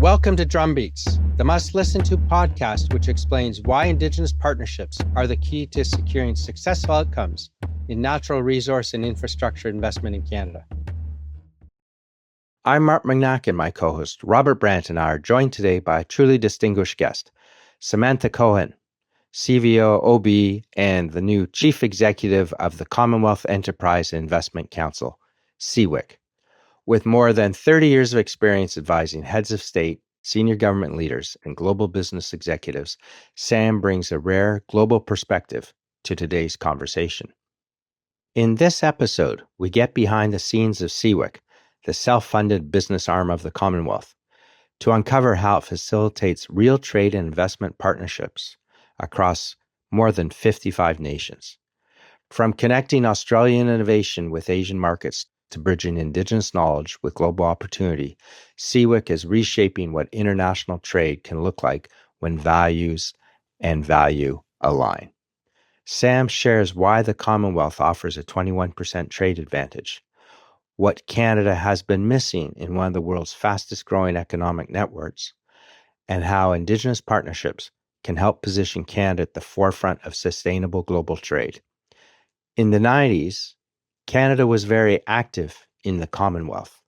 Welcome to Drumbeats, the must-listen-to podcast which explains why Indigenous partnerships are the key to securing successful outcomes in natural resource and infrastructure investment in Canada. I'm Mark Magnacca, and my co-host Robert Brant and I are joined today by a truly distinguished guest, Samantha Cohen, CVO, OB, and the new Chief Executive of the Commonwealth Enterprise and Investment Council, CWEIC. With more than 30 years of experience advising heads of state, senior government leaders, and global business executives, Sam brings a rare global perspective to today's conversation. In this episode, we get behind the scenes of CWEIC, the self-funded business arm of the Commonwealth, to uncover how it facilitates real trade and investment partnerships across more than 55 nations. From connecting Australian innovation with Asian markets to bridging Indigenous knowledge with global opportunity, CWEIC is reshaping what international trade can look like when values and value align. Sam shares why the Commonwealth offers a 21% trade advantage, what Canada has been missing in one of the world's fastest growing economic networks, and how Indigenous partnerships can help position Canada at the forefront of sustainable global trade. In the 90s, Canada was very active in the Commonwealth.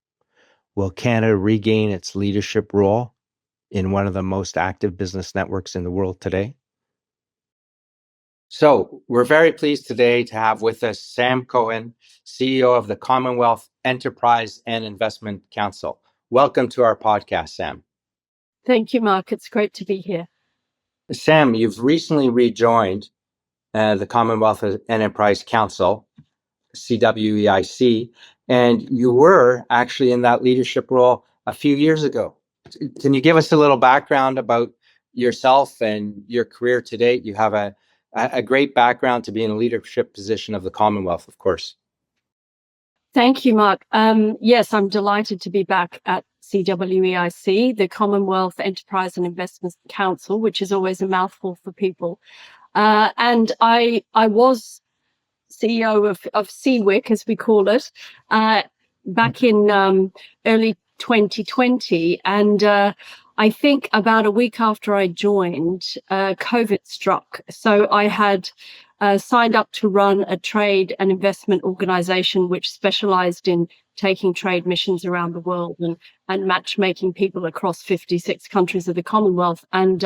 Will Canada regain its leadership role in one of the most active business networks in the world today? So we're very pleased today to have with us Sam Cohen, CEO of the Commonwealth Enterprise and Investment Council. Welcome to our podcast, Sam. Thank you, Mark. It's great to be here. Sam, you've recently rejoined the Commonwealth Enterprise Council, CWEIC, and you were actually in that leadership role a few years ago. Can you give us a little background about yourself and your career to date? You have a great background to be in a leadership position of the Commonwealth, of course. Thank you, Mark. Yes, I'm delighted to be back at CWEIC, the Commonwealth Enterprise and Investment Council, which is always a mouthful for people. And I was CEO of CWEIC, as we call it, back in early 2020. And I think about a week after I joined, COVID struck. So I had signed up to run a trade and investment organization which specialized in taking trade missions around the world and matchmaking people across 56 countries of the Commonwealth. And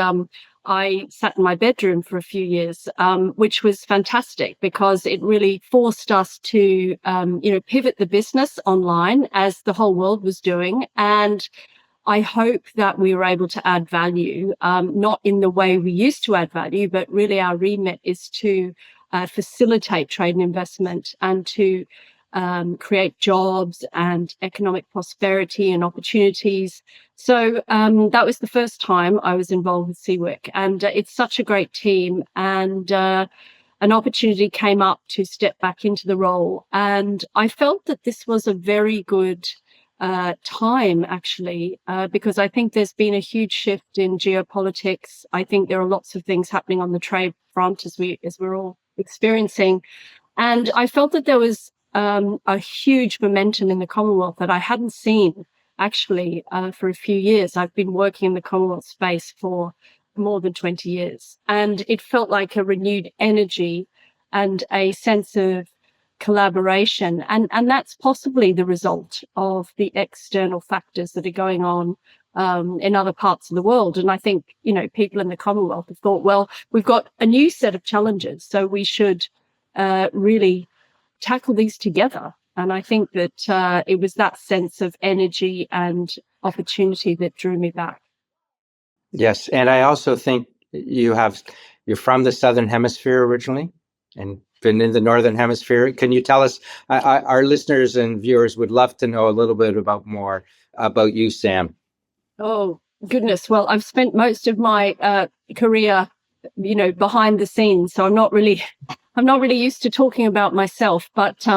I sat in my bedroom for a few years, which was fantastic because it really forced us to, pivot the business online as the whole world was doing. And I hope that we were able to add value, not in the way we used to add value, but really our remit is to facilitate trade and investment and to create jobs and economic prosperity and opportunities. So that was the first time I was involved with CWEIC, and it's such a great team. And an opportunity came up to step back into the role, and I felt that this was a very good time, actually, because I think there's been a huge shift in geopolitics. I think there are lots of things happening on the trade front as we're all experiencing, and I felt that there was a huge momentum in the Commonwealth that I hadn't seen actually for a few years. I've been working in the Commonwealth space for more than 20 years, and it felt like a renewed energy and a sense of collaboration. And that's possibly the result of the external factors that are going on in other parts of the world. And I think, people in the Commonwealth have thought, well, we've got a new set of challenges, so we should really tackle these together. And I think that it was that sense of energy and opportunity that drew me back. Yes, and I also think you're from the Southern Hemisphere originally and been in the Northern Hemisphere. Can you tell us, our listeners and viewers would love to know a little bit more about you, Sam. Oh, goodness. Well, I've spent most of my career, behind the scenes. So I'm not really used to talking about myself, but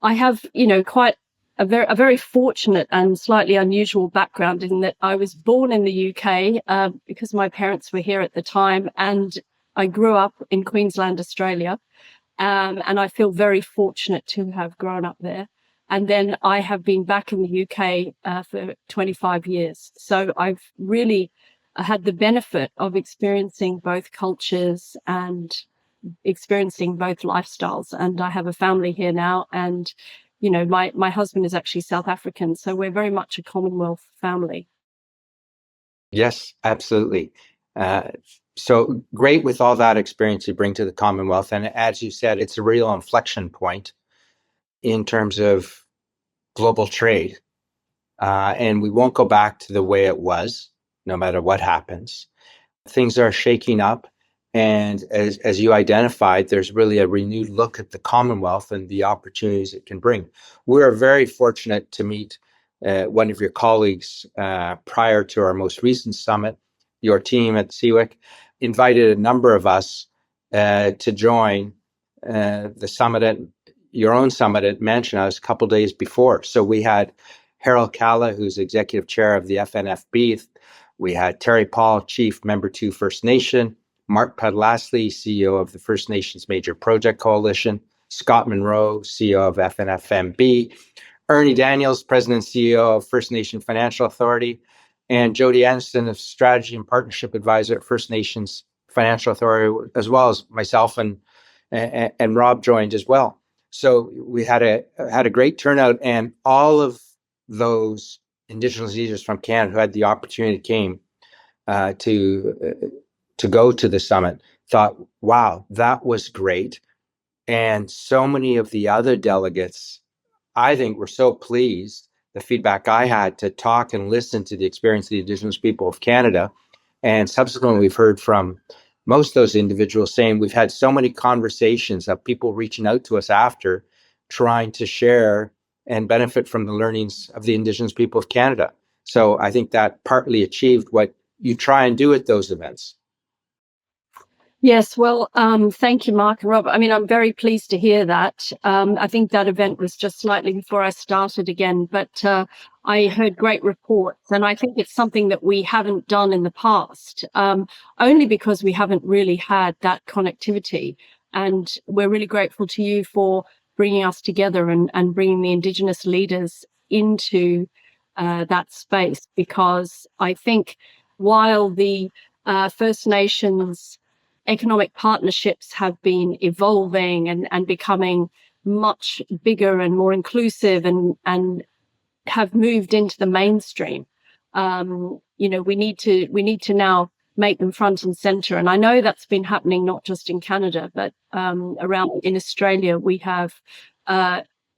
I have, quite a very fortunate and slightly unusual background in that I was born in the UK because my parents were here at the time, and I grew up in Queensland, Australia, and I feel very fortunate to have grown up there. And then I have been back in the UK for 25 years. So I've really had the benefit of experiencing both cultures and experiencing both lifestyles. And I have a family here now. And, you know, my husband is actually South African. So we're very much a Commonwealth family. Yes, absolutely. Uh, so great with all that experience you bring to the Commonwealth. And as you said, it's a real inflection point in terms of global trade. And we won't go back to the way it was, no matter what happens. Things are shaking up. And as you identified, there's really a renewed look at the Commonwealth and the opportunities it can bring. We're very fortunate to meet one of your colleagues prior to our most recent summit. Your team at CWEIC invited a number of us to join the summit at your own summit at Mansion House a couple of days before. So we had Harold Calla, who's executive chair of the FNFB. We had Terry Paul, Chief Member 2 First Nation, Mark Pedlasly, CEO of the First Nations Major Project Coalition, Scott Monroe, CEO of FNFMB, Ernie Daniels, President and CEO of First Nation Financial Authority, and Jody Aniston, of Strategy and Partnership Advisor at First Nations Financial Authority, as well as myself and Rob joined as well. So we had a great turnout, and all of those Indigenous leaders from Canada who had the opportunity came to go to the summit thought, wow, that was great. And so many of the other delegates, I think, were so pleased, the feedback I had, to talk and listen to the experience of the Indigenous people of Canada. And subsequently, we've heard from most of those individuals saying we've had so many conversations of people reaching out to us after, trying to share and benefit from the learnings of the Indigenous people of Canada. So I think that partly achieved what you try and do at those events. Yes, well, thank you, Mark and Rob. I mean, I'm very pleased to hear that. I think that event was just slightly before I started again, but I heard great reports, and I think it's something that we haven't done in the past, only because we haven't really had that connectivity. And we're really grateful to you for bringing us together and bringing the Indigenous leaders into that space, because I think while the First Nations economic partnerships have been evolving and becoming much bigger and more inclusive and have moved into the mainstream. You know, we need to now make them front and center. And I know that's been happening not just in Canada, but around in Australia, we have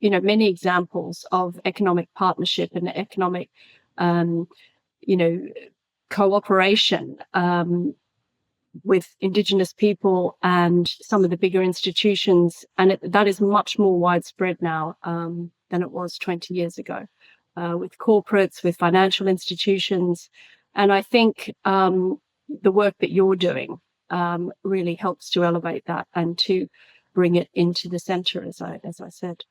you know, many examples of economic partnership and economic you know, cooperation with Indigenous people and some of the bigger institutions. And that is much more widespread now than it was 20 years ago, with corporates, with financial institutions. And I think the work that you're doing really helps to elevate that and to bring it into the center, as I said.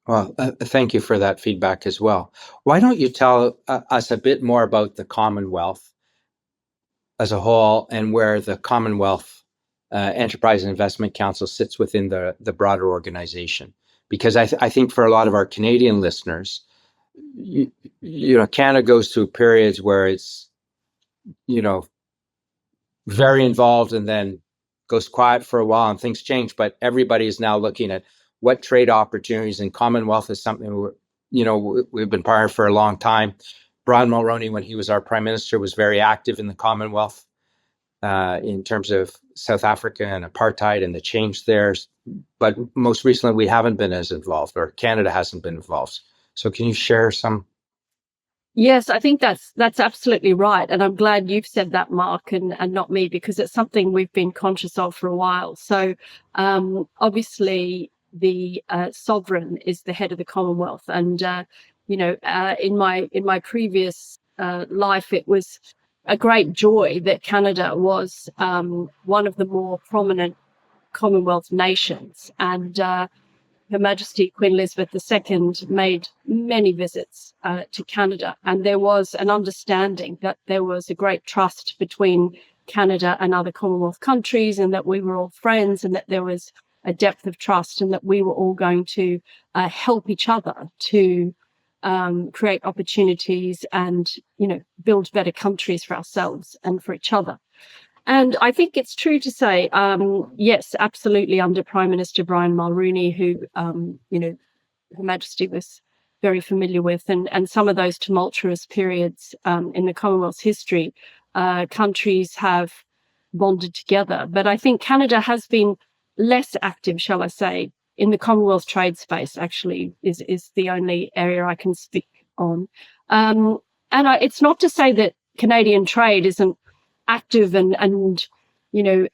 Well, thank you for that feedback as well. Why don't you tell us a bit more about the Commonwealth as a whole, and where the Commonwealth Enterprise and Investment Council sits within the broader organization? Because I think for a lot of our Canadian listeners, you know, Canada goes through periods where it's, you know, very involved and then goes quiet for a while and things change. But everybody is now looking at what trade opportunities, and Commonwealth is something we've been part of for a long time. Brian Mulroney, when he was our prime minister, was very active in the Commonwealth in terms of South Africa and apartheid and the change there. But most recently, we haven't been as involved, or Canada hasn't been involved. So can you share some? Yes, I think that's absolutely right. And I'm glad you've said that, Mark, and not me, because it's something we've been conscious of for a while. So obviously the sovereign is the head of the Commonwealth. And, you know, in my previous life, it was a great joy that Canada was one of the more prominent Commonwealth nations. And Her Majesty Queen Elizabeth II made many visits to Canada, and there was an understanding that there was a great trust between Canada and other Commonwealth countries, and that we were all friends, and that there was a depth of trust, and that we were all going to help each other to create opportunities and, build better countries for ourselves and for each other. And I think it's true to say, yes, absolutely, under Prime Minister Brian Mulroney, who, Her Majesty was very familiar with, and some of those tumultuous periods in the Commonwealth's history, countries have bonded together. But I think Canada has been less active, shall I say, in the Commonwealth trade space, actually, is the only area I can speak on. It's not to say that Canadian trade isn't active and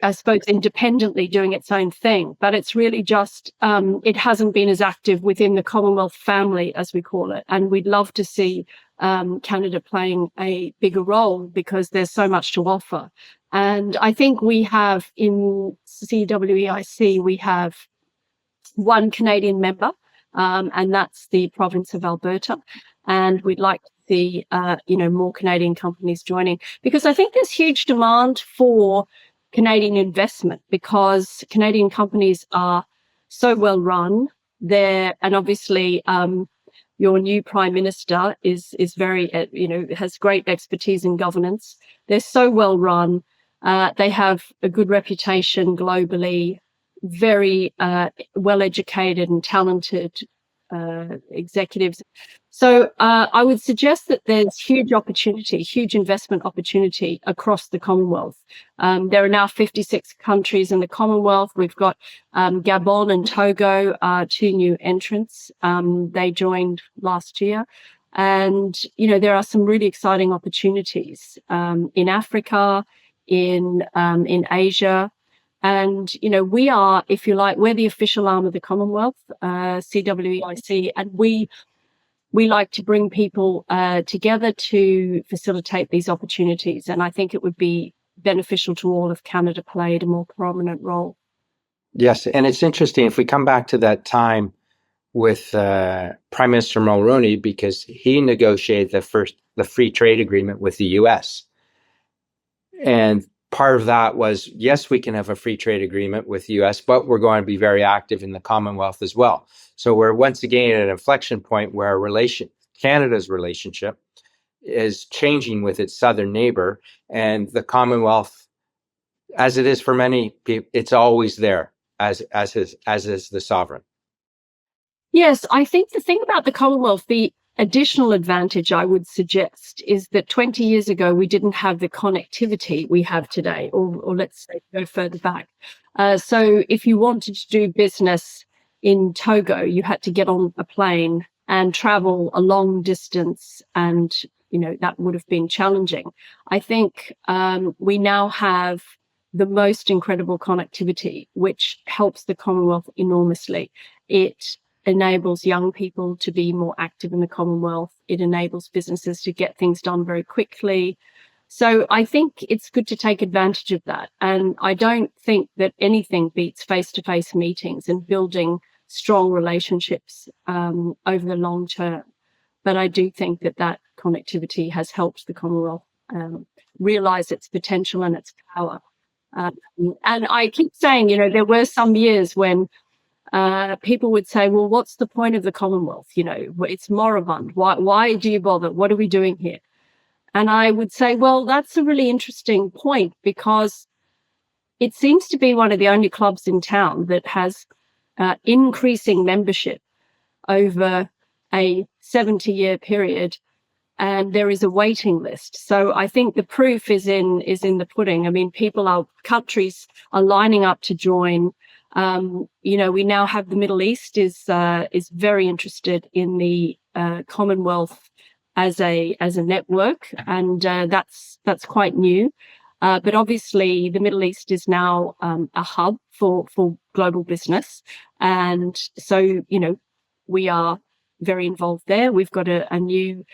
I suppose independently doing its own thing, but it's really just it hasn't been as active within the Commonwealth family, as we call it. And we'd love to see Canada playing a bigger role, because there's so much to offer. And I think we have in CWEIC, we have one Canadian member, and that's the province of Alberta. And we'd like to see, more Canadian companies joining, because I think there's huge demand for Canadian investment, because Canadian companies are so well run there. And obviously, your new Prime Minister is very, has great expertise in governance. They're so well run. They have a good reputation globally, very well educated and talented executives. So I would suggest that there's huge investment opportunity across the Commonwealth. There are now 56 countries in the Commonwealth. We've got Gabon and Togo, two new entrants. They joined last year. And, there are some really exciting opportunities in Africa, in Asia. And, we are, if you like, we're the official arm of the Commonwealth, CWEIC, and we like to bring people together to facilitate these opportunities. And I think it would be beneficial to all if Canada played a more prominent role. Yes, and it's interesting if we come back to that time with Prime Minister Mulroney, because he negotiated the free trade agreement with the U.S. And part of that was, yes, we can have a free trade agreement with the U.S., but we're going to be very active in the Commonwealth as well. So we're once again at an inflection point where Canada's relationship is changing with its southern neighbor, and the Commonwealth, as it is for many people, it's always there as is the sovereign. Yes, I think the thing about the Commonwealth, the additional advantage I would suggest, is that 20 years ago, we didn't have the connectivity we have today, or let's say go further back. So if you wanted to do business in Togo, you had to get on a plane and travel a long distance, and, that would have been challenging. I think we now have the most incredible connectivity, which helps the Commonwealth enormously. It enables young people to be more active in the Commonwealth. It enables businesses to get things done very quickly. So I think it's good to take advantage of that. And I don't think that anything beats face-to-face meetings and building strong relationships over the long term. But I do think that connectivity has helped the Commonwealth realize its potential and its power. And I keep saying, there were some years when people would say, well, what's the point of the Commonwealth? It's moribund. Why do you bother? What are we doing here? And I would say, well, that's a really interesting point, because it seems to be one of the only clubs in town that has increasing membership over a 70-year period, and there is a waiting list. So I think the proof is in the pudding. I mean, countries are lining up to join. We now have the Middle East is very interested in the Commonwealth as a network, and that's quite new. But obviously, the Middle East is now a hub for global business, and so we are very involved there. We've got a new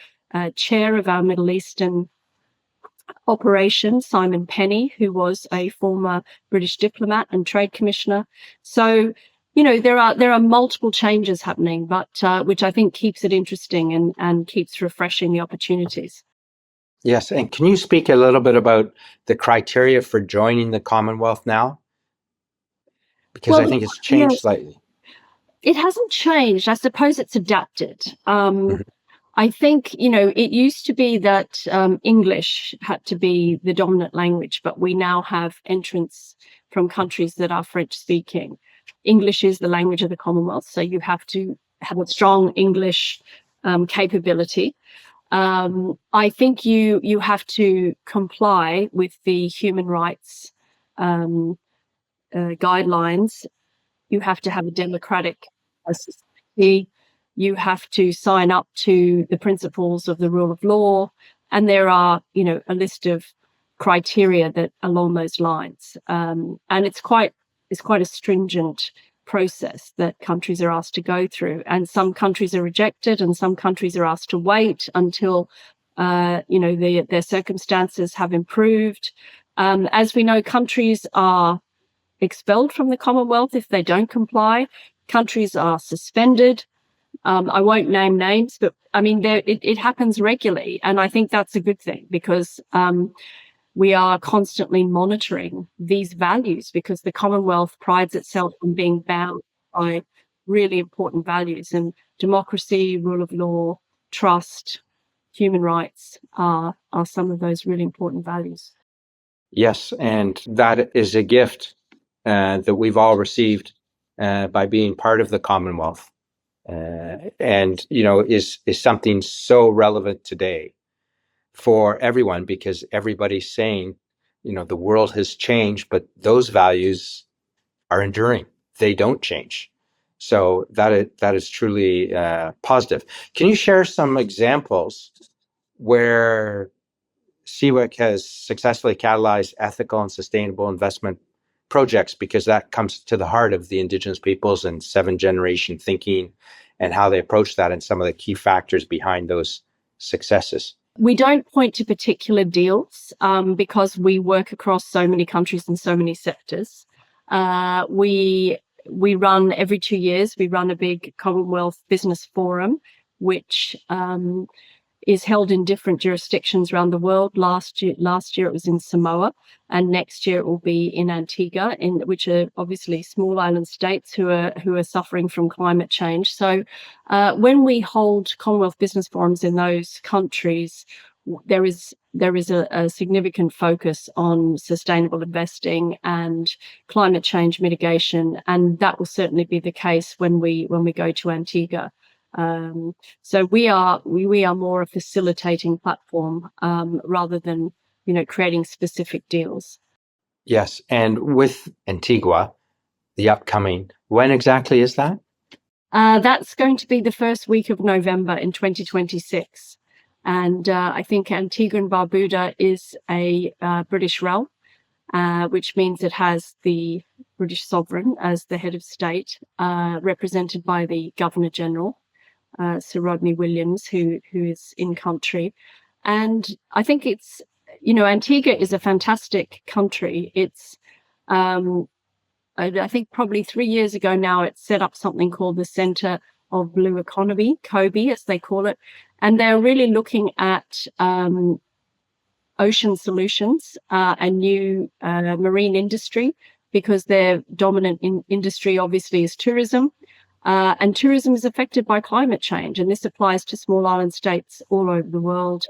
chair of our Middle Eastern operation, Simon Penny, who was a former British diplomat and trade commissioner. So, there are multiple changes happening, but which I think keeps it interesting and keeps refreshing the opportunities. Yes, and can you speak a little bit about the criteria for joining the Commonwealth now? Because I think it's changed slightly. It hasn't changed. I suppose it's adapted. I think, it used to be that English had to be the dominant language, but we now have entrants from countries that are French speaking. English is the language of the Commonwealth, so you have to have a strong English capability. I think you have to comply with the human rights guidelines. You have to have a democratic society. You have to sign up to the principles of the rule of law. And there are, a list of criteria that along those lines. And it's quite a stringent process that countries are asked to go through. And some countries are rejected and some countries are asked to wait until, their circumstances have improved. As we know, countries are expelled from the Commonwealth if they don't comply. Countries are suspended. I won't name names, but I mean, it happens regularly. And I think that's a good thing because we are constantly monitoring these values because the Commonwealth prides itself on being bound by really important values, and democracy, rule of law, trust, human rights are some of those really important values. Yes, and that is a gift that we've all received by being part of the Commonwealth. And is something so relevant today for everyone because everybody's saying, the world has changed, but those values are enduring. They don't change. So that is truly positive. Can you share some examples where CWEIC has successfully catalyzed ethical and sustainable investment projects, because that comes to the heart of the Indigenous peoples and 7th-generation thinking and how they approach that and some of the key factors behind those successes? We don't point to particular deals because we work across so many countries and so many sectors. We run every 2 years, we run a big Commonwealth Business Forum, which is held in different jurisdictions around the world. Last year it was in Samoa, and next year it will be in Antigua, which are obviously small island states who are suffering from climate change. So when we hold Commonwealth Business Forums in those countries, there is a significant focus on sustainable investing and climate change mitigation, and that will certainly be the case when we go to Antigua. So we are more a facilitating platform rather than creating specific deals. Yes, and with Antigua, the upcoming, when exactly is that? That's going to be the first week of November in 2026, and I think Antigua and Barbuda is a British realm, which means it has the British sovereign as the head of state, represented by the Governor General. Sir Rodney Williams, who is in country. And I think it's, Antigua is a fantastic country. It's, I think probably 3 years ago now, it set up something called the Center of Blue Economy, COBE, as they call it. And they're really looking at ocean solutions and new marine industry, because their dominant industry obviously is tourism. And tourism is affected by climate change, and this applies to small island states all over the world.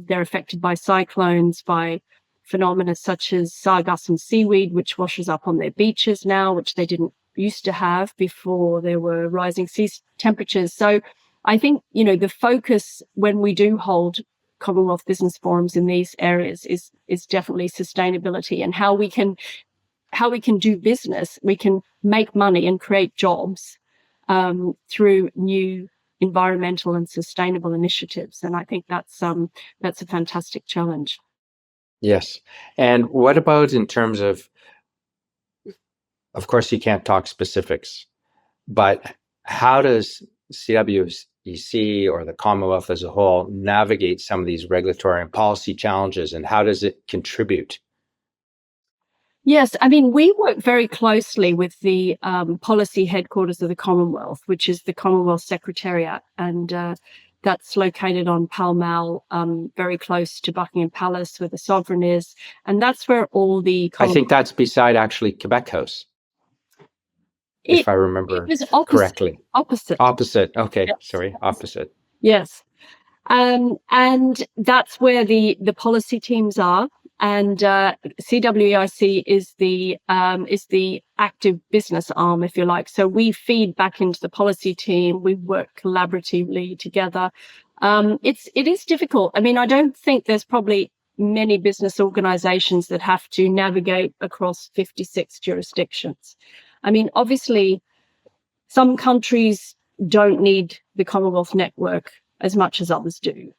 They're affected by cyclones, by phenomena such as sargassum seaweed, which washes up on their beaches now, which they didn't used to have before there were rising sea temperatures. So I think, the focus when we do hold Commonwealth Business Forums in these areas is definitely sustainability and how we can do business. We can make money and create jobs through new environmental and sustainable initiatives. And I think that's a fantastic challenge. Yes. And what about in terms of course, you can't talk specifics, but how does CWEIC or the Commonwealth as a whole navigate some of these regulatory and policy challenges, and how does it contribute? Yes, I mean, we work very closely with the policy headquarters of the Commonwealth, which is the Commonwealth Secretariat, and that's located on Pall Mall, very close to Buckingham Palace, where the sovereign is, and that's where all the I think that's beside actually Quebec House. if I It remember was opposite. correctly. Opposite. Opposite. Okay, Yes. sorry, opposite. Yes. And that's where the policy teams are. And CWEIC is the active business arm, if you like. So we feed back into the policy team. We work collaboratively together. It is difficult. I mean, I don't think there's probably many business organizations that have to navigate across 56 jurisdictions. I mean, obviously, some countries don't need the Commonwealth network as much as others do.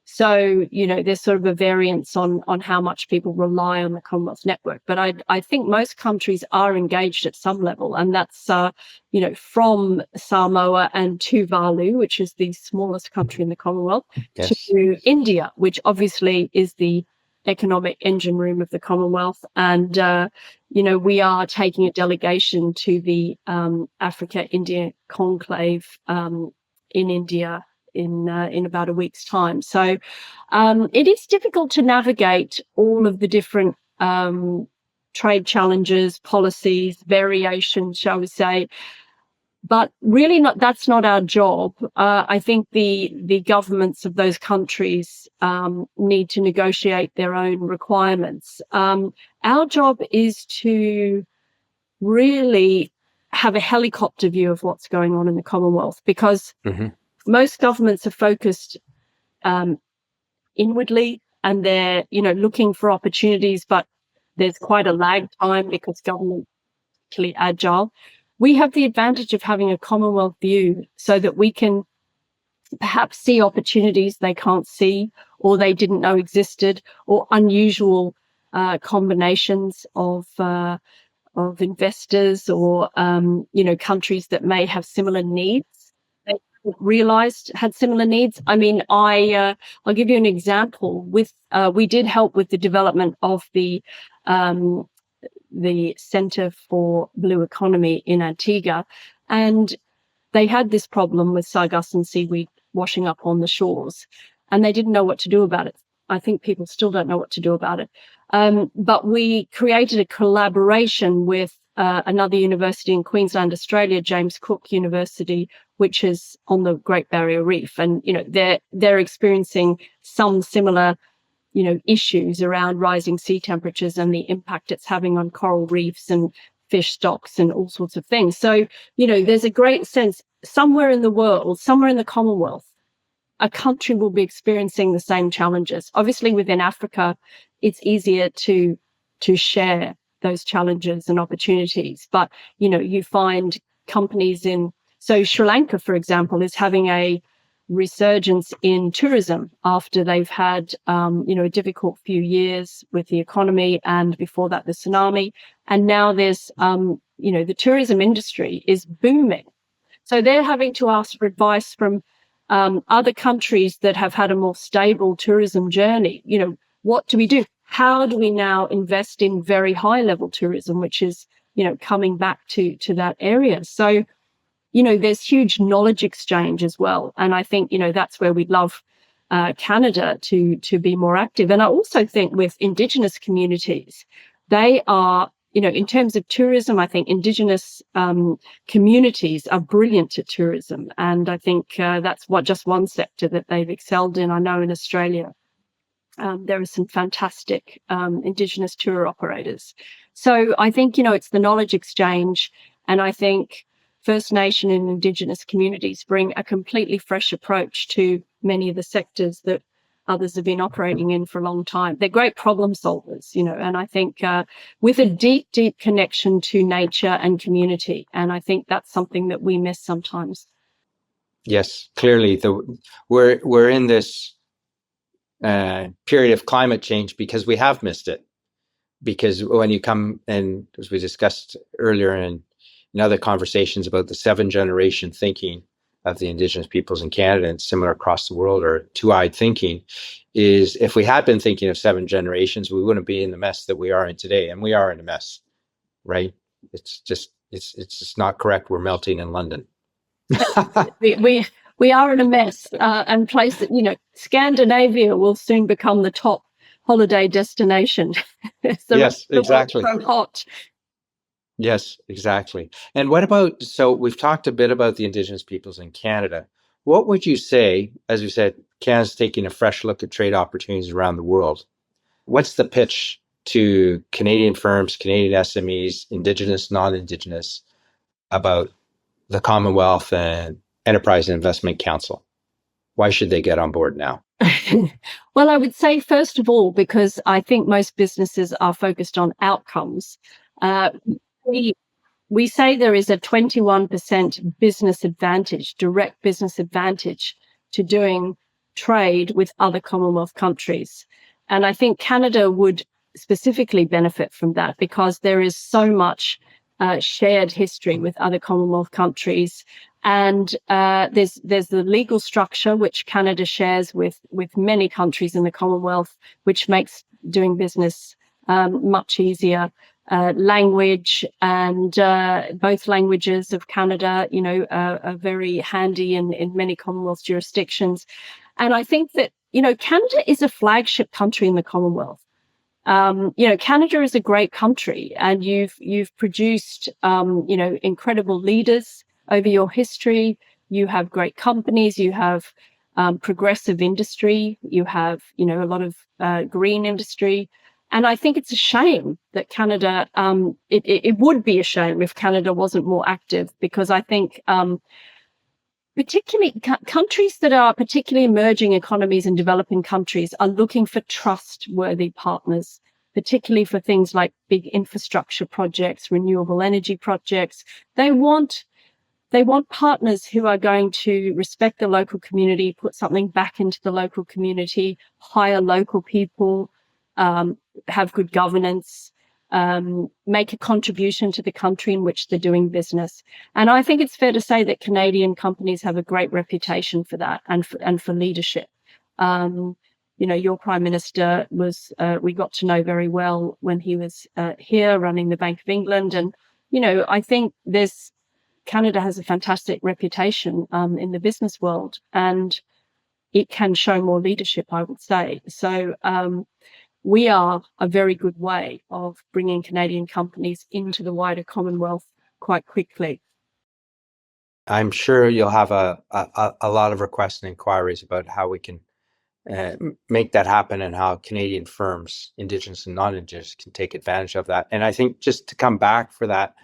So, there's sort of a variance on how much people rely on the Commonwealth network. But I think most countries are engaged at some level. And that's, from Samoa and Tuvalu, which is the smallest country in the Commonwealth, Yes. to India, which obviously is the economic engine room of the Commonwealth. And, we are taking a delegation to the Africa-India conclave in India in about a week's time. So it is difficult to navigate all of the different trade challenges, policies, variations, shall we say. But really, that's not our job. I think the governments of those countries need to negotiate their own requirements. Our job is to really have a helicopter view of what's going on in the Commonwealth, because most governments are focused inwardly, and they're looking for opportunities, but there's quite a lag time because government is particularly agile. We have the advantage of having a Commonwealth view so that we can perhaps see opportunities they can't see, or they didn't know existed, or unusual combinations of investors, or countries that may have similar needs. They realized had similar needs. I mean, I'll give you an example. We did help with the development of the Center for Blue Economy in Antigua, and they had this problem with sargassum and seaweed washing up on the shores, and they didn't know what to do about it. I think people still don't know what to do about it. But we created a collaboration with another university in Queensland, Australia, James Cook University, which is on the Great Barrier Reef. And, they're experiencing some similar, issues around rising sea temperatures and the impact it's having on coral reefs and fish stocks and all sorts of things. So, there's a great sense somewhere in the world, somewhere in the Commonwealth, a country will be experiencing the same challenges. Obviously, within Africa, it's easier to share those challenges and opportunities. But, you find companies so Sri Lanka, for example, is having a resurgence in tourism after they've had, a difficult few years with the economy, and before that, the tsunami. And now there's, the tourism industry is booming. So they're having to ask for advice from other countries that have had a more stable tourism journey. What do we do? How do we now invest in very high level tourism, which is, coming back to that area? So, there's huge knowledge exchange as well. And I think, that's where we'd love Canada to be more active. And I also think with Indigenous communities, they are, in terms of tourism, I think Indigenous communities are brilliant at tourism. And I think that's just one sector that they've excelled in. I know in Australia, there are some fantastic Indigenous tour operators. So I think, it's the knowledge exchange. And I think First Nation and Indigenous communities bring a completely fresh approach to many of the sectors that others have been operating in for a long time. They're great problem solvers, and I think with a deep, deep connection to nature and community. And I think that's something that we miss sometimes. Yes, clearly we're in this period of climate change because we have missed it. Because when you come, and as we discussed earlier in other conversations about the 7-generation thinking of the Indigenous peoples in Canada and similar across the world, or two-eyed thinking, is if we had been thinking of 7 generations, we wouldn't be in the mess that we are in today. And we are in a mess, right? It's just not correct. We're melting in London. we are in a mess, and place that, Scandinavia will soon become the top holiday destination. Yes, exactly. So hot. Yes, exactly. And what about, so we've talked a bit about the Indigenous peoples in Canada. What would you say, as you said, Canada's taking a fresh look at trade opportunities around the world? What's the pitch to Canadian firms, Canadian SMEs, Indigenous, non-Indigenous, about the Commonwealth and Enterprise and Investment Council? Why should they get on board now? Well, I would say, first of all, because I think most businesses are focused on outcomes, uh, we, we say there is a 21% business advantage, direct business advantage to doing trade with other Commonwealth countries. And I think Canada would specifically benefit from that because there is so much shared history with other Commonwealth countries. And there's the legal structure which Canada shares with many countries in the Commonwealth, which makes doing business much easier. Language and both languages of Canada, are very handy in many Commonwealth jurisdictions. And I think that, Canada is a flagship country in the Commonwealth. Canada is a great country, and you've produced, incredible leaders over your history. You have great companies. You have progressive industry. You have, a lot of green industry. And I think it's a shame that Canada, it would be a shame if Canada wasn't more active, because I think particularly countries that are particularly emerging economies and developing countries are looking for trustworthy partners, particularly for things like big infrastructure projects, renewable energy projects. They want partners who are going to respect the local community, put something back into the local community, hire local people, have good governance, make a contribution to the country in which they're doing business. And I think it's fair to say that Canadian companies have a great reputation for that and for leadership. Your Prime Minister we got to know very well when he was here running the Bank of England. And, I think Canada has a fantastic reputation in the business world, and it can show more leadership, I would say. So we are a very good way of bringing Canadian companies into the wider Commonwealth quite quickly. I'm sure you'll have a lot of requests and inquiries about how we can make that happen and how Canadian firms, Indigenous and non-Indigenous, can take advantage of that. And I think just to come back for that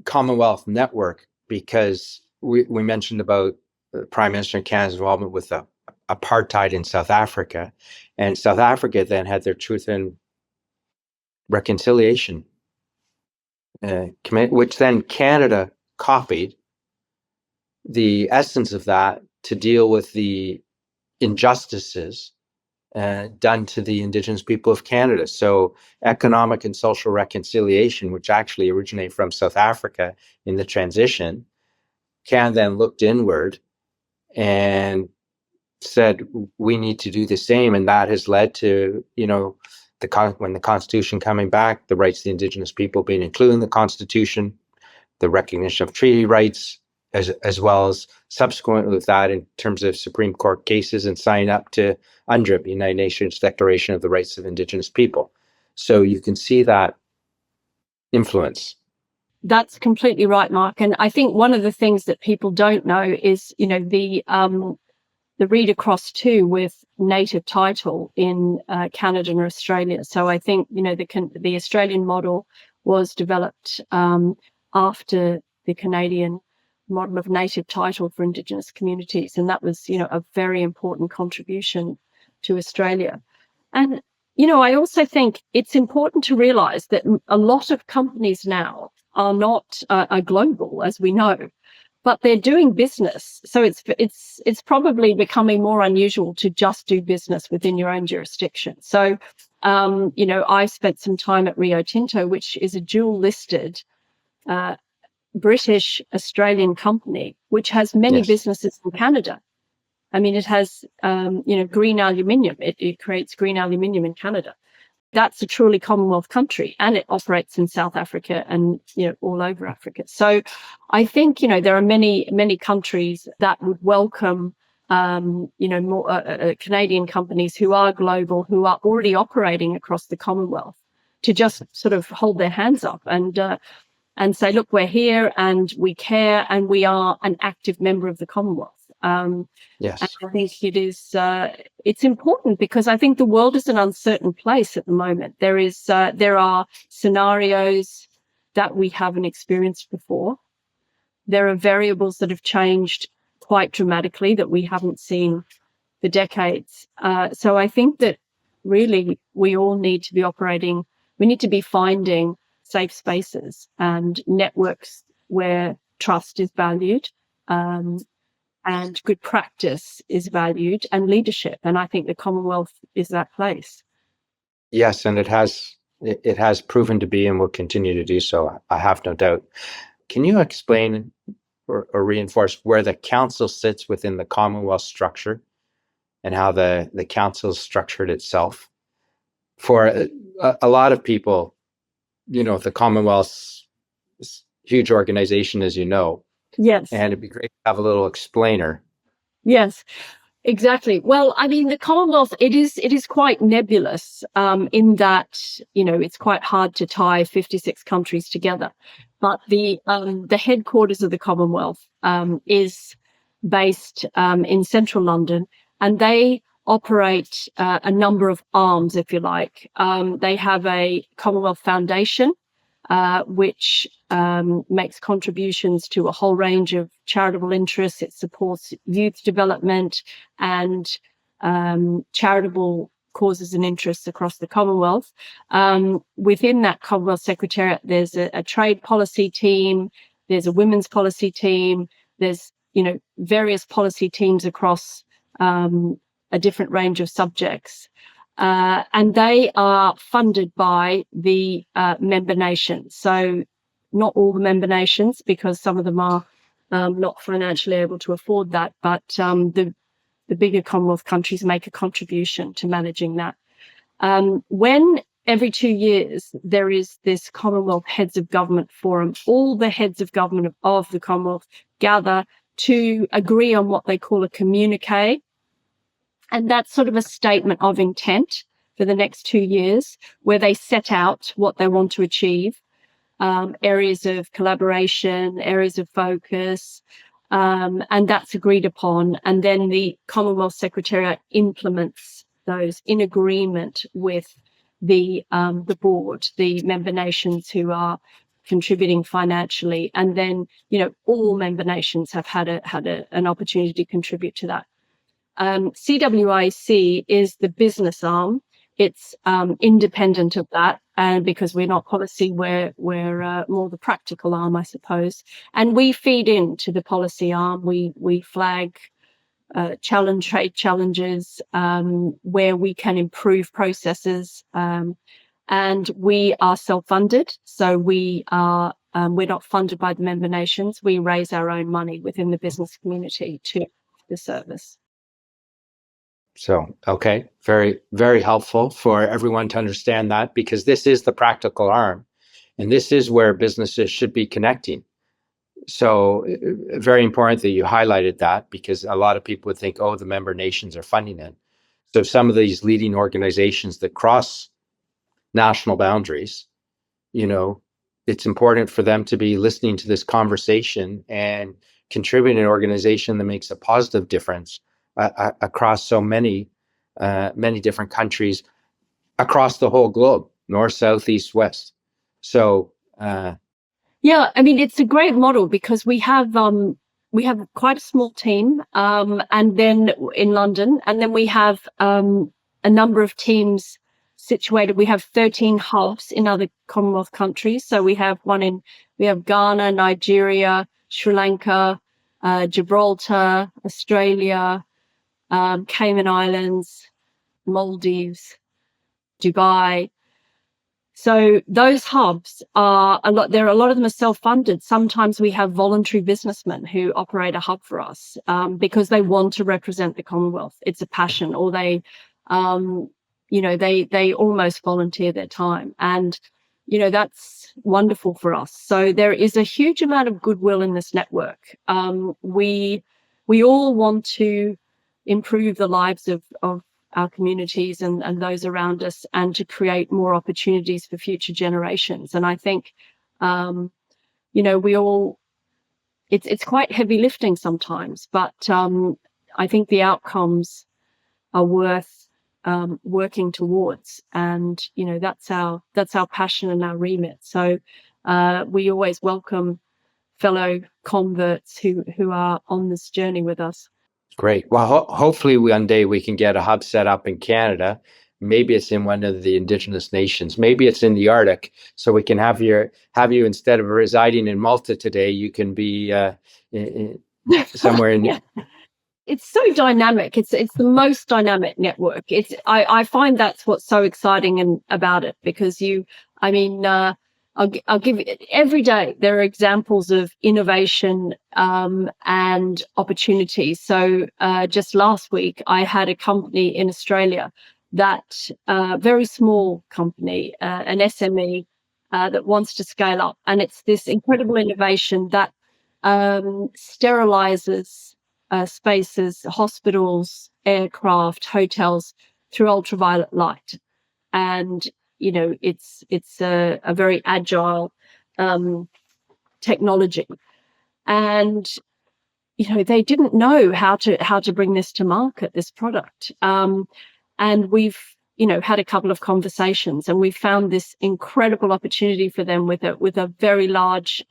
Commonwealth network, because we mentioned about the Prime Minister of Canada's involvement with the apartheid in South Africa, and South Africa then had their Truth and Reconciliation Committee, which then Canada copied the essence of that to deal with the injustices done to the Indigenous people of Canada. So economic and social reconciliation, which actually originate from South Africa in the transition, Canada then looked inward and said, we need to do the same. And that has led to, when the Constitution coming back, the rights of the Indigenous people being included in the Constitution, the recognition of treaty rights, as well as subsequently with that in terms of Supreme Court cases and sign up to UNDRIP, the United Nations Declaration of the Rights of Indigenous People. So you can see that influence. That's completely right, Mark. And I think one of the things that people don't know is, the read across too with native title in Canada and Australia. So I think, the Australian model was developed after the Canadian model of native title for Indigenous communities. And that was, a very important contribution to Australia. And, I also think it's important to realize that a lot of companies now are not are global, as we know, but they're doing business. So it's probably becoming more unusual to just do business within your own jurisdiction. So, I spent some time at Rio Tinto, which is a dual listed British Australian company, which has many businesses in Canada. I mean, it has, green aluminium. It creates green aluminium in Canada. That's a truly Commonwealth country, and it operates in South Africa and, all over Africa. So I think, there are many, many countries that would welcome, more Canadian companies who are global, who are already operating across the Commonwealth, to just sort of hold their hands up. And, and say, look, we're here and we care and we are an active member of the Commonwealth. Yes. And I think it is, it's important because I think the world is an uncertain place at the moment. There are scenarios that we haven't experienced before. There are variables that have changed quite dramatically that we haven't seen for decades. So I think that really we all need to be operating, we need to be finding safe spaces and networks where trust is valued, and good practice is valued, and leadership. And I think the Commonwealth is that place. Yes, and it has proven to be and will continue to do so. I have no doubt. Can you explain or reinforce where the council sits within the Commonwealth structure and how the council is structured itself? For a lot of people, the Commonwealth's huge organization, as you know. Yes. And it'd be great to have a little explainer. Yes. Exactly. Well, I mean, the Commonwealth, it is quite nebulous, in that, it's quite hard to tie 56 countries together. But the headquarters of the Commonwealth, is based, in central London, and they operate, a number of arms, if you like. They have a Commonwealth Foundation, which makes contributions to a whole range of charitable interests. It supports youth development and charitable causes and interests across the Commonwealth. Within that Commonwealth Secretariat, there's a trade policy team, there's a women's policy team, there's various policy teams across a different range of subjects. And they are funded by the member nations. So not all the member nations, because some of them are not financially able to afford that, but the bigger Commonwealth countries make a contribution to managing that. When every 2 years there is this Commonwealth Heads of Government Forum, all the heads of government of the Commonwealth gather to agree on what they call a communique. And that's sort of a statement of intent for the next 2 years, where they set out what they want to achieve, areas of collaboration, areas of focus, and that's agreed upon. And then the Commonwealth Secretariat implements those in agreement with the board, the member nations who are contributing financially. And then, all member nations have had an opportunity to contribute to that. CWEIC is the business arm. It's independent of that, and because we're not policy, we're more the practical arm, I suppose. And we feed into the policy arm. We flag trade challenges where we can improve processes, and we are self-funded. So we're not funded by the member nations. We raise our own money within the business community to the service. So, okay, very, very helpful for everyone to understand that, because this is the practical arm and this is where businesses should be connecting. So very important that you highlighted that, because a lot of people would think, oh, the member nations are funding it. So some of these leading organizations that cross national boundaries, it's important for them to be listening to this conversation and contributing to an organization that makes a positive difference across so many different countries across the whole globe, north, south, east, west. So yeah, I mean, it's a great model because we have quite a small team, and then in London, and then we have a number of teams situated. We have 13 hubs in other Commonwealth countries. So we have Ghana, Nigeria, Sri Lanka, Gibraltar, Australia, Cayman Islands, Maldives, Dubai. So those hubs are a lot of them are self-funded. Sometimes we have voluntary businessmen who operate a hub for us, because they want to represent the Commonwealth. It's a passion, or they almost volunteer their time. And, that's wonderful for us. So there is a huge amount of goodwill in this network. We all want to improve the lives of our communities and those around us, and to create more opportunities for future generations. And I think we all, it's quite heavy lifting sometimes, but I think the outcomes are worth working towards, and that's our passion and our remit. So we always welcome fellow converts who are on this journey with us. Great. Well, hopefully one day we can get a hub set up in Canada. Maybe it's in one of the Indigenous nations. Maybe it's in the Arctic, so we can have you instead of residing in Malta today, you can be somewhere in. Yeah. It's so dynamic. It's the most dynamic network. I find that's what's so exciting about it, because I'll give you, every day there are examples of innovation and opportunities. So just last week I had a company in Australia, that very small company, an SME that wants to scale up, and it's this incredible innovation that sterilizes spaces, hospitals, aircraft, hotels through ultraviolet light. And it's a very agile technology, and they didn't know how to bring this to market, this product. And we've had a couple of conversations, and we found this incredible opportunity for them with a very large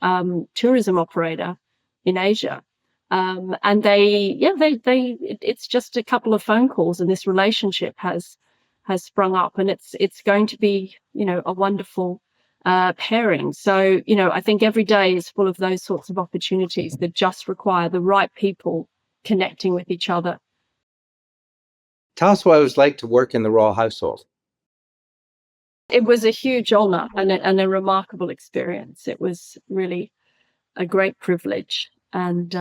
tourism operator in Asia. And it's just a couple of phone calls, and this relationship has sprung up, and it's going to be a wonderful pairing. So I think every day is full of those sorts of opportunities that just require the right people connecting with each other. Tell us what it was like to work in the royal household. It was a huge honor and a remarkable experience. It was really a great privilege, and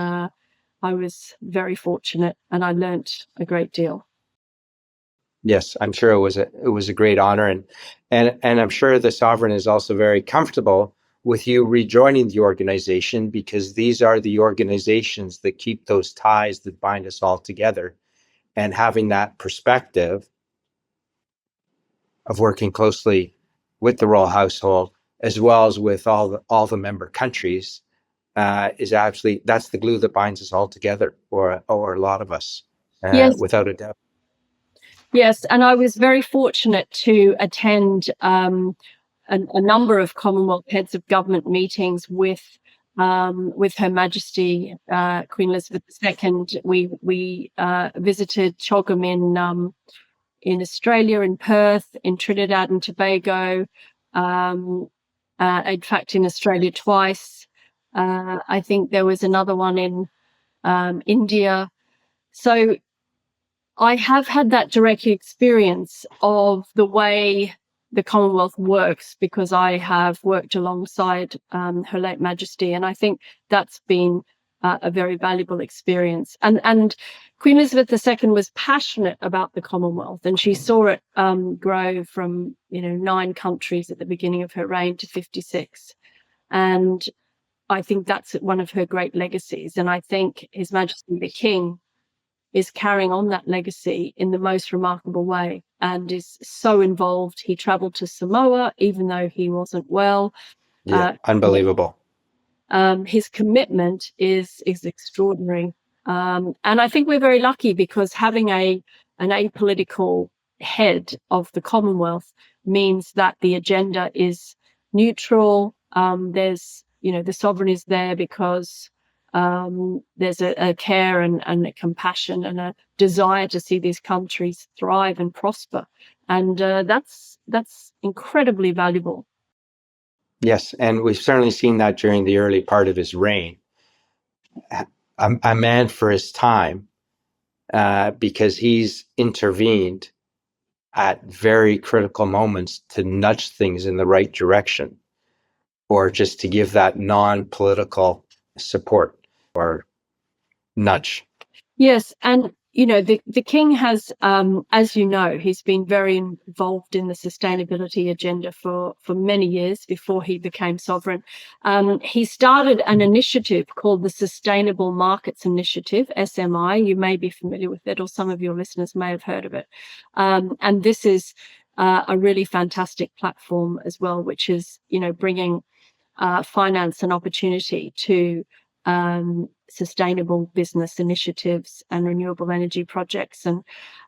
I was very fortunate, and I learnt a great deal. Yes, I'm sure it was a great honor, and I'm sure the sovereign is also very comfortable with you rejoining the organization, because these are the organizations that keep those ties that bind us all together, and having that perspective of working closely with the royal household as well as with all the member countries is absolutely, that's the glue that binds us all together, or a lot of us, Yes. without a doubt. Yes, and I was very fortunate to attend a number of Commonwealth heads of government meetings with Her Majesty Queen Elizabeth II. We visited CWEIC in Australia, in Perth, in Trinidad and Tobago. In fact, in Australia twice. I think there was another one in India. So I have had that direct experience of the way the Commonwealth works, because I have worked alongside Her late Majesty, and I think that's been a very valuable experience. And Queen Elizabeth II was passionate about the Commonwealth, and she saw it grow from 9 countries at the beginning of her reign to 56, and I think that's one of her great legacies. And I think His Majesty the King is carrying on that legacy in the most remarkable way, and is so involved. He traveled to Samoa even though he wasn't well. Unbelievable. His commitment is extraordinary, and I think we're very lucky, because having an apolitical head of the Commonwealth means that the agenda is neutral. There's the sovereign is there because there's a care and a compassion and a desire to see these countries thrive and prosper, and that's incredibly valuable. Yes, and we've certainly seen that during the early part of his reign. A man for his time, because he's intervened at very critical moments to nudge things in the right direction, or just to give that non-political support or nudge. Yes, and the king has, as he's been very involved in the sustainability agenda for many years before he became sovereign. He started an initiative called the Sustainable Markets Initiative, SMI. You may be familiar with it, or some of your listeners may have heard of it. And this is a really fantastic platform as well, which is bringing finance and opportunity to sustainable business initiatives and renewable energy projects and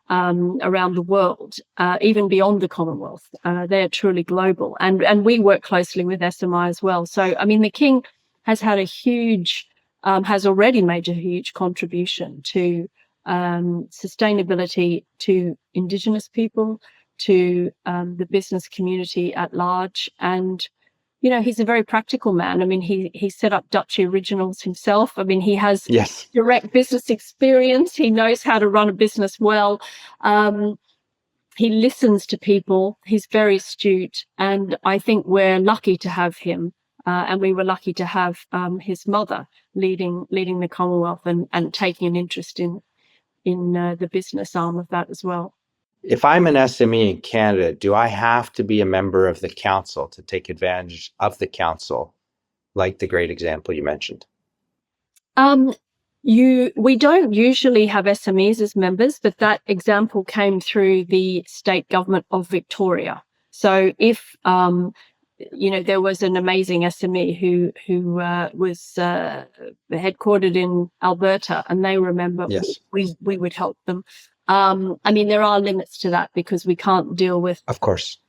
around the world, even beyond the Commonwealth. They're truly global. And we work closely with SMI as well. So, I mean, the King has had has already made a huge contribution to sustainability, to Indigenous people, to the business community at large. And he's a very practical man. I mean, he set up Duchy Originals himself. I mean, he has direct business experience. He knows how to run a business well. He listens to people. He's very astute. And I think we're lucky to have him. And we were lucky to have his mother leading the Commonwealth and taking an interest in the business arm of that as well. If I'm an SME in Canada, do I have to be a member of the council to take advantage of the council, like the great example you mentioned? We don't usually have SMEs as members, but that example came through the state government of Victoria. So if there was an amazing SME who was headquartered in Alberta, and they remember we would help them. I mean, there are limits to that because we can't deal with, of course,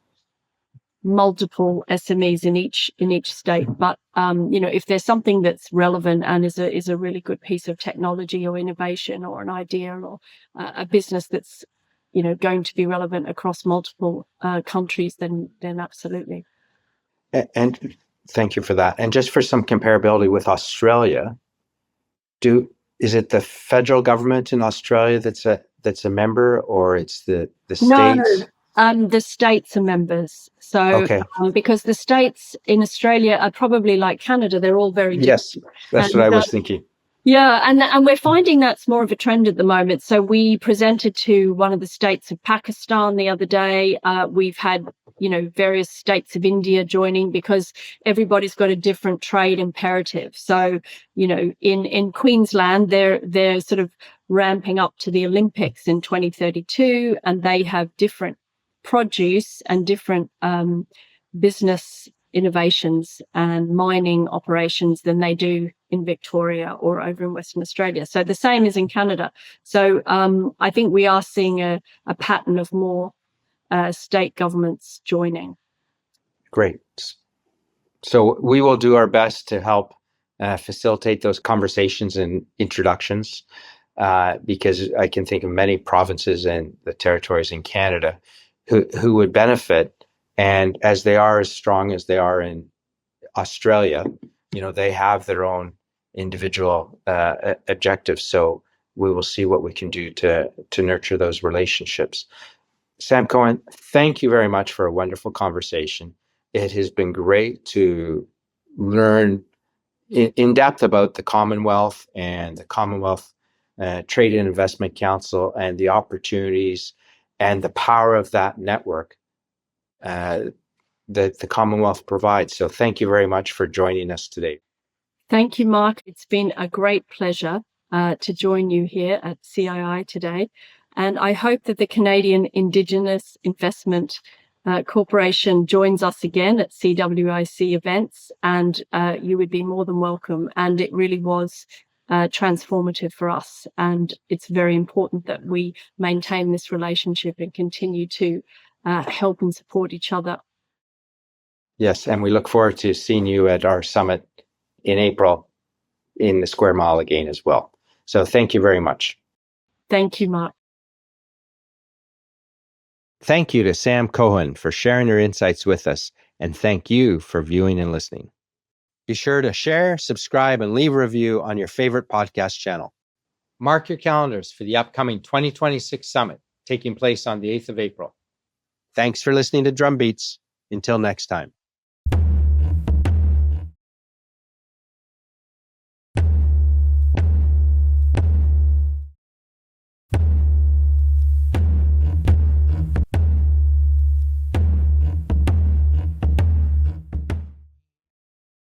multiple SMEs in each state. But if there's something that's relevant and is a really good piece of technology or innovation or an idea or a business that's going to be relevant across multiple countries, then absolutely. And thank you for that. And just for some comparability with Australia, is it the federal government in Australia that's a member, or it's the states? No, the states are members. So because the states in Australia are probably like Canada, they're all very different. Yes, that's what I was thinking. Yeah, and we're finding that's more of a trend at the moment. So we presented to one of the states of Pakistan the other day. We've had various states of India joining because everybody's got a different trade imperative. So in Queensland, they're sort of ramping up to the Olympics in 2032, and they have different produce and different business innovations and mining operations than they do in Victoria or over in Western Australia. So the same is in Canada. So I think we are seeing a pattern of more state governments joining. Great. So we will do our best to help facilitate those conversations and introductions, because I can think of many provinces and the territories in Canada who would benefit. And as they are as strong as they are in Australia, they have their own individual objectives. So we will see what we can do to nurture those relationships. Sam Cohen, thank you very much for a wonderful conversation. It has been great to learn in depth about the Commonwealth and the Commonwealth Trade and Investment Council and the opportunities and the power of that network that the Commonwealth provides. So thank you very much for joining us today. Thank you, Mark. It's been a great pleasure to join you here at CII today. And I hope that the Canadian Indigenous Investment Corporation joins us again at CWEIC events, and you would be more than welcome. And it really was transformative for us. And it's very important that we maintain this relationship and continue to help and support each other. Yes, and we look forward to seeing you at our summit in April in the Square Mile again as well. So thank you very much. Thank you, Mark. Thank you to Sam Cohen for sharing her insights with us, and thank you for viewing and listening. Be sure to share, subscribe, and leave a review on your favorite podcast channel. Mark your calendars for the upcoming 2026 summit taking place on the 8th of April. Thanks for listening to Drumbeats. Until next time.